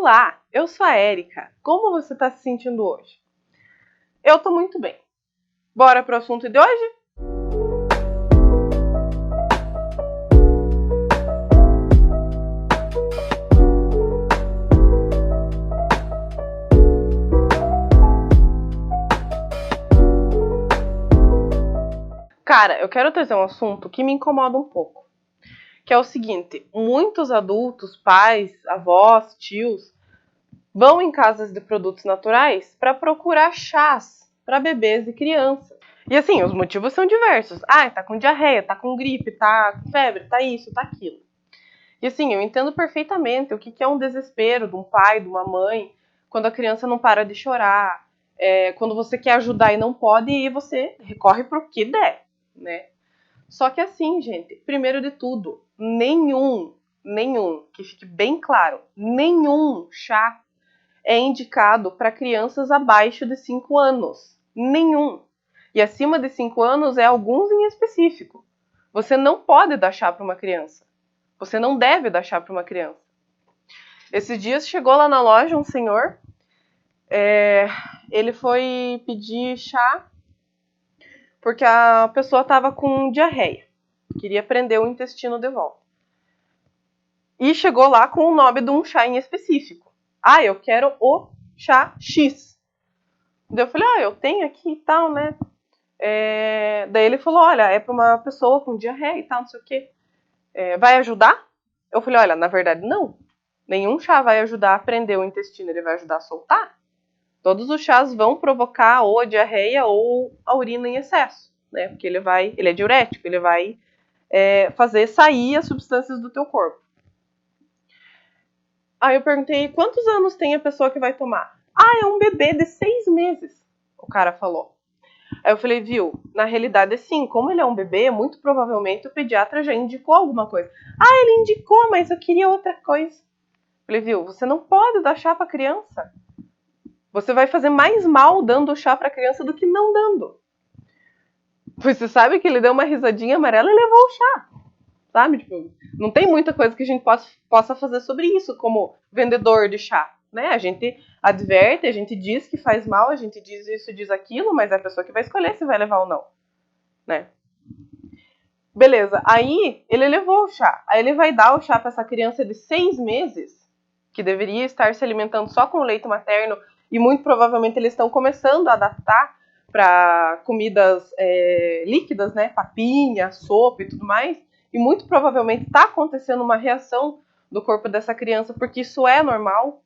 Olá, eu sou a Érica. Como você está se sentindo hoje? Eu estou muito bem. Bora pro assunto de hoje? Cara, eu quero trazer um assunto que me incomoda um pouco. Que é o seguinte, muitos adultos, pais, avós, tios, vão em casas de produtos naturais para procurar chás para bebês e crianças. E assim, os motivos são diversos. Ah, tá com diarreia, tá com gripe, tá com febre, tá isso, tá aquilo. E assim, eu entendo perfeitamente o que é um desespero de um pai, de uma mãe, quando a criança não para de chorar, quando você quer ajudar e não pode, e você recorre pro que der, né? Só que assim, gente, primeiro de tudo, nenhum, que fique bem claro, nenhum chá é indicado para crianças abaixo de 5 anos. Nenhum. E acima de 5 anos é alguns em específico. Você não pode dar chá para uma criança. Você não deve dar chá para uma criança. Esses dias chegou lá na loja um senhor, ele foi pedir chá porque a pessoa estava com diarreia. Queria prender o intestino de volta. E chegou lá com o nome de um chá em específico. Ah, eu quero o chá X. Daí eu falei, eu tenho aqui e tal, né? Daí ele falou, olha, é para uma pessoa com diarreia e tal, não sei o quê. Vai ajudar? Eu falei, olha, na verdade não. Nenhum chá vai ajudar a prender o intestino, ele vai ajudar a soltar. Todos os chás vão provocar ou a diarreia ou a urina em excesso, né? Porque ele é diurético, ele vai fazer sair as substâncias do teu corpo. Aí eu perguntei, quantos anos tem a pessoa que vai tomar? Ah, é um bebê de 6 meses, o cara falou. Aí eu falei, viu, na realidade sim, como ele é um bebê, muito provavelmente o pediatra já indicou alguma coisa. Ah, ele indicou, mas eu queria outra coisa. Eu falei, viu, você não pode dar chá pra criança. Você vai fazer mais mal dando chá pra criança do que não dando. Você sabe que ele deu uma risadinha amarela e levou o chá. Sabe? Tipo, não tem muita coisa que a gente possa fazer sobre isso como vendedor de chá. Né? A gente adverte, a gente diz que faz mal, a gente diz isso, diz aquilo, mas é a pessoa que vai escolher se vai levar ou não. Né? Beleza, aí ele levou o chá. Aí ele vai dar o chá para essa criança de 6 meses, que deveria estar se alimentando só com leite materno, e muito provavelmente eles estão começando a adaptar para comidas líquidas, né? Papinha, sopa e tudo mais. E muito provavelmente está acontecendo uma reação do corpo dessa criança, porque isso é normal,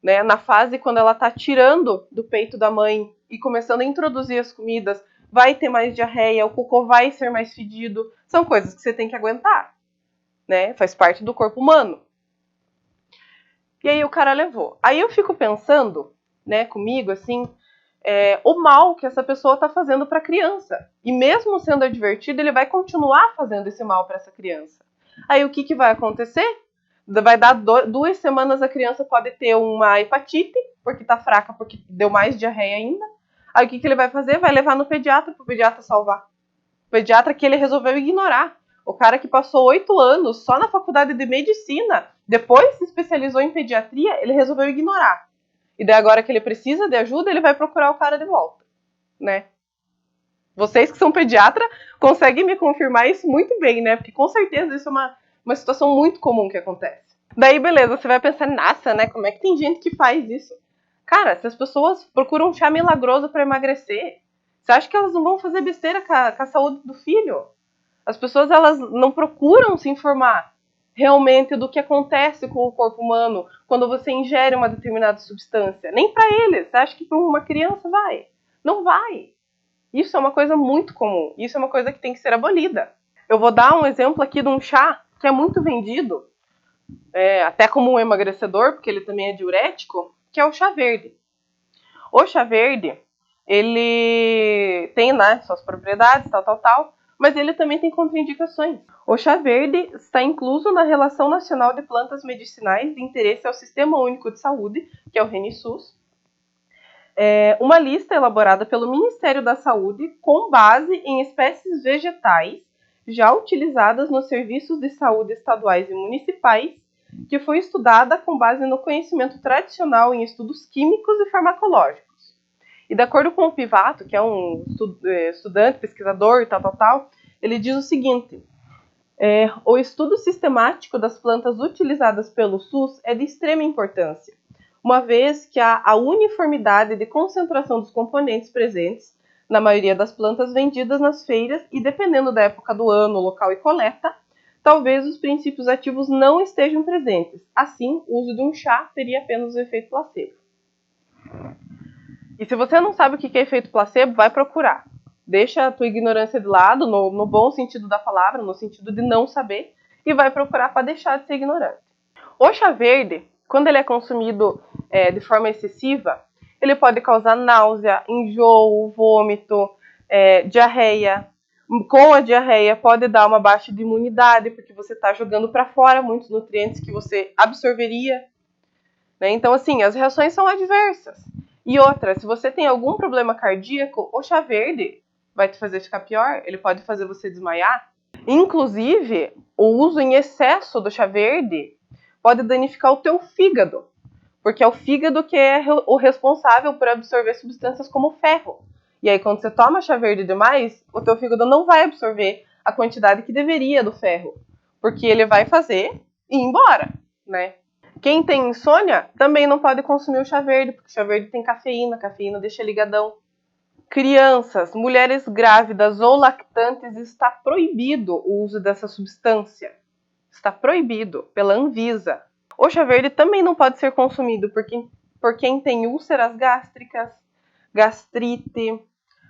né? Na fase quando ela está tirando do peito da mãe e começando a introduzir as comidas, vai ter mais diarreia, o cocô vai ser mais fedido. São coisas que você tem que aguentar, né? Faz parte do corpo humano. E aí o cara levou. Aí eu fico pensando, né, comigo, assim, o mal que essa pessoa está fazendo para a criança. E mesmo sendo advertido, ele vai continuar fazendo esse mal para essa criança. Aí o que vai acontecer? Vai dar 2 semanas, a criança pode ter uma hepatite, porque está fraca, porque deu mais diarreia ainda. Aí o que ele vai fazer? Vai levar no pediatra, para o pediatra salvar. O pediatra que ele resolveu ignorar. O cara que passou 8 anos só na faculdade de medicina, depois se especializou em pediatria, ele resolveu ignorar. E daí agora que ele precisa de ajuda, ele vai procurar o cara de volta, né? Vocês que são pediatra conseguem me confirmar isso muito bem, né? Porque com certeza isso é uma situação muito comum que acontece. Daí, beleza, você vai pensar, nossa, né? Como é que tem gente que faz isso? Cara, se as pessoas procuram um chá milagroso para emagrecer, você acha que elas não vão fazer besteira com a saúde do filho? As pessoas, elas não procuram se informar realmente do que acontece com o corpo humano quando você ingere uma determinada substância. Nem para eles. Você acha que para uma criança vai? Não vai. Isso é uma coisa muito comum. Isso é uma coisa que tem que ser abolida. Eu vou dar um exemplo aqui de um chá que é muito vendido, até como um emagrecedor, porque ele também é diurético, que é o chá verde. O chá verde, ele tem, né, suas propriedades, tal, mas ele também tem contraindicações. O chá verde está incluso na Relação Nacional de Plantas Medicinais de Interesse ao Sistema Único de Saúde, que é o RNSUS, uma lista elaborada pelo Ministério da Saúde com base em espécies vegetais já utilizadas nos serviços de saúde estaduais e municipais que foi estudada com base no conhecimento tradicional em estudos químicos e farmacológicos. E de acordo com o Pivato, que é um estudante, pesquisador, ele diz o seguinte: o estudo sistemático das plantas utilizadas pelo SUS é de extrema importância, uma vez que a uniformidade de concentração dos componentes presentes na maioria das plantas vendidas nas feiras e, dependendo da época do ano, local e coleta, talvez os princípios ativos não estejam presentes. Assim, o uso de um chá teria apenas o efeito placebo. E se você não sabe o que é efeito placebo, vai procurar. Deixa a tua ignorância de lado, no bom sentido da palavra, no sentido de não saber, e vai procurar para deixar de ser ignorante. O chá verde, quando ele é consumido de forma excessiva, ele pode causar náusea, enjoo, vômito, diarreia. Com a diarreia pode dar uma baixa de imunidade, porque você está jogando para fora muitos nutrientes que você absorveria. Né? Então, assim, as reações são adversas. E outra, se você tem algum problema cardíaco, o chá verde vai te fazer ficar pior, ele pode fazer você desmaiar. Inclusive, o uso em excesso do chá verde pode danificar o teu fígado, porque é o fígado que é o responsável por absorver substâncias como ferro. E aí, quando você toma chá verde demais, o teu fígado não vai absorver a quantidade que deveria do ferro, porque ele vai fazer e ir embora, né? Quem tem insônia também não pode consumir o chá verde, porque o chá verde tem cafeína, cafeína deixa ligadão. Crianças, mulheres grávidas ou lactantes, está proibido o uso dessa substância. Está proibido pela Anvisa. O chá verde também não pode ser consumido por quem tem úlceras gástricas, gastrite,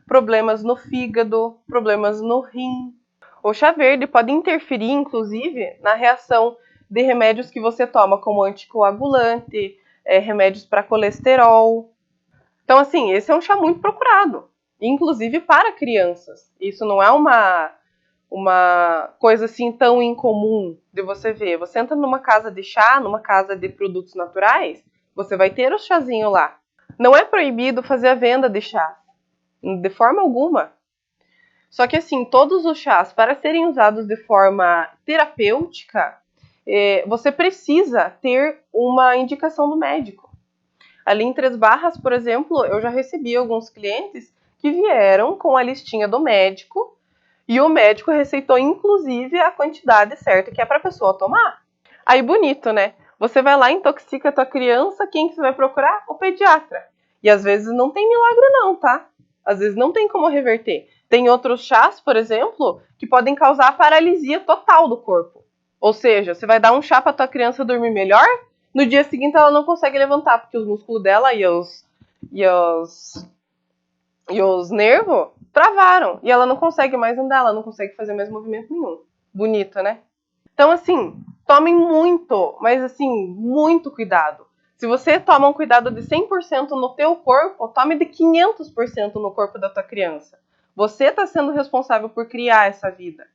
problemas no fígado, problemas no rim. O chá verde pode interferir, inclusive, na reação de remédios que você toma, como anticoagulante, remédios para colesterol. Então, assim, esse é um chá muito procurado, inclusive para crianças. Isso não é uma coisa assim tão incomum de você ver. Você entra numa casa de chá, numa casa de produtos naturais, você vai ter o chazinho lá. Não é proibido fazer a venda de chá, de forma alguma. Só que, assim, todos os chás, para serem usados de forma terapêutica, você precisa ter uma indicação do médico. Ali em Três Barras, por exemplo, eu já recebi alguns clientes que vieram com a listinha do médico e o médico receitou, inclusive, a quantidade certa que é para a pessoa tomar. Aí, bonito, né? Você vai lá, intoxica a tua criança, quem que você vai procurar? O pediatra. E às vezes não tem milagre não, tá? Às vezes não tem como reverter. Tem outros chás, por exemplo, que podem causar paralisia total do corpo. Ou seja, você vai dar um chá para tua criança dormir melhor, no dia seguinte ela não consegue levantar, porque os músculos dela e os nervos travaram. E ela não consegue mais andar, ela não consegue fazer mais movimento nenhum. Bonito, né? Então, assim, tomem muito, mas assim, muito cuidado. Se você toma um cuidado de 100% no teu corpo, tome de 500% no corpo da tua criança. Você está sendo responsável por criar essa vida.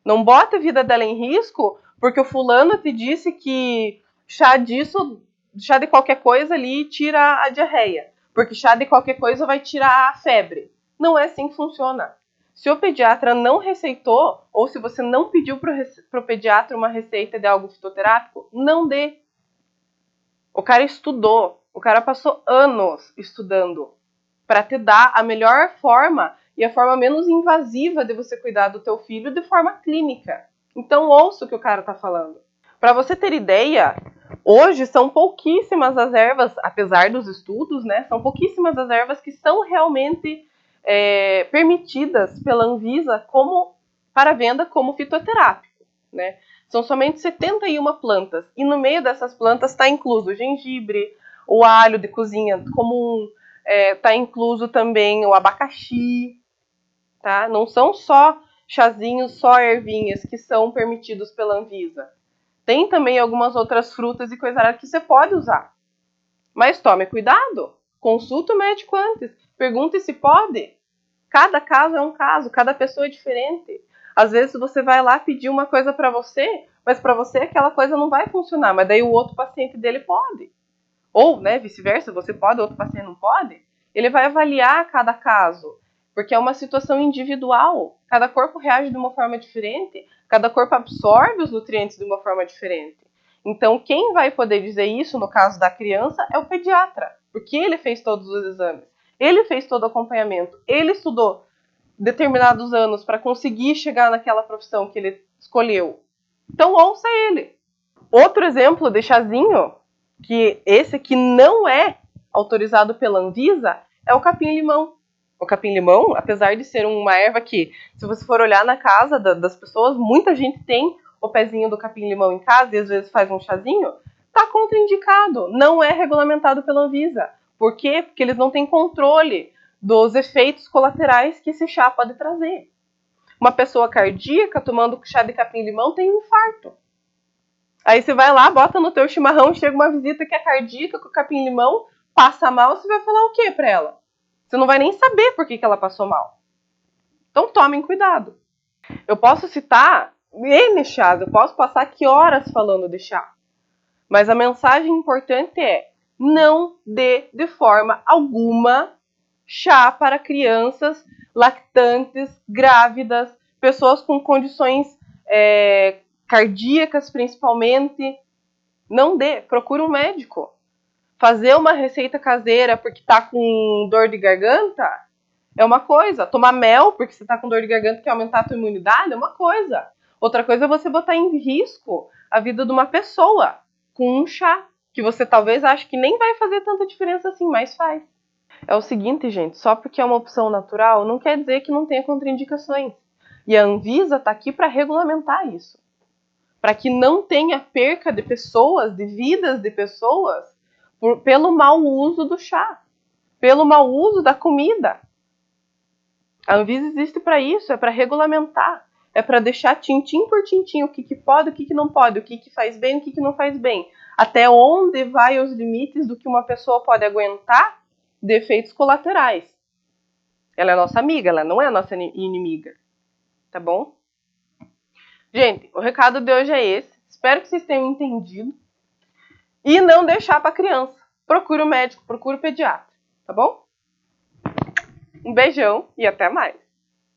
Não bota a vida dela em risco porque o fulano te disse que chá de qualquer coisa ali tira a diarreia. Porque chá de qualquer coisa vai tirar a febre. Não é assim que funciona. Se o pediatra não receitou, ou se você não pediu para o pediatra uma receita de algo fitoterápico, não dê. O cara estudou, o cara passou anos estudando para te dar a melhor forma e a forma menos invasiva de você cuidar do teu filho de forma clínica. Então ouça o que o cara está falando. Para você ter ideia, hoje são pouquíssimas as ervas, apesar dos estudos, né? São pouquíssimas as ervas que são realmente permitidas pela Anvisa para venda como fitoterápico, né? São somente 71 plantas. E no meio dessas plantas está incluso o gengibre, o alho de cozinha comum, está incluso também o abacaxi, tá? Não são só chazinhos, só ervinhas que são permitidos pela Anvisa. Tem também algumas outras frutas e coisa que você pode usar. Mas tome cuidado. Consulta o médico antes. Pergunte se pode. Cada caso é um caso, cada pessoa é diferente. Às vezes você vai lá pedir uma coisa para você, mas para você aquela coisa não vai funcionar, mas daí o outro paciente dele pode. Ou, né, vice-versa, você pode, o outro paciente não pode. Ele vai avaliar cada caso, porque é uma situação individual. Cada corpo reage de uma forma diferente, cada corpo absorve os nutrientes de uma forma diferente. Então, quem vai poder dizer isso, no caso da criança, é o pediatra, porque ele fez todos os exames, ele fez todo o acompanhamento, ele estudou determinados anos para conseguir chegar naquela profissão que ele escolheu. Então, ouça ele. Outro exemplo de chazinho, que esse aqui não é autorizado pela Anvisa, é o capim-limão. O capim-limão, apesar de ser uma erva que, se você for olhar na casa das pessoas, muita gente tem o pezinho do capim-limão em casa e às vezes faz um chazinho, está contraindicado, não é regulamentado pela Anvisa. Por quê? Porque eles não têm controle dos efeitos colaterais que esse chá pode trazer. Uma pessoa cardíaca tomando chá de capim-limão tem um infarto. Aí você vai lá, bota no teu chimarrão, chega uma visita que é cardíaca com capim-limão, passa mal, você vai falar o quê pra ela? Você não vai nem saber por que ela passou mal. Então tomem cuidado. Eu posso citar N chás, eu posso passar aqui horas falando de chá. Mas a mensagem importante é: não dê de forma alguma chá para crianças, lactantes, grávidas, pessoas com condições cardíacas principalmente. Não dê, procure um médico. Fazer uma receita caseira porque está com dor de garganta é uma coisa. Tomar mel porque você está com dor de garganta e quer aumentar a tua imunidade é uma coisa. Outra coisa é você botar em risco a vida de uma pessoa com um chá que você talvez ache que nem vai fazer tanta diferença assim, mas faz. É o seguinte, gente, só porque é uma opção natural não quer dizer que não tenha contraindicações. E a Anvisa está aqui para regulamentar isso. Para que não tenha perca de pessoas, de vidas de pessoas, pelo mau uso do chá, pelo mau uso da comida. A Anvisa existe para isso, é para regulamentar, é para deixar tintim por tintim o que pode, o que não pode, o que faz bem, o que não faz bem. Até onde vai os limites do que uma pessoa pode aguentar de efeitos colaterais. Ela é nossa amiga, ela não é nossa inimiga. Tá bom? Gente, o recado de hoje é esse. Espero que vocês tenham entendido. E não deixar para criança. Procure o médico, procure o pediatra. Tá bom? Um beijão e até mais.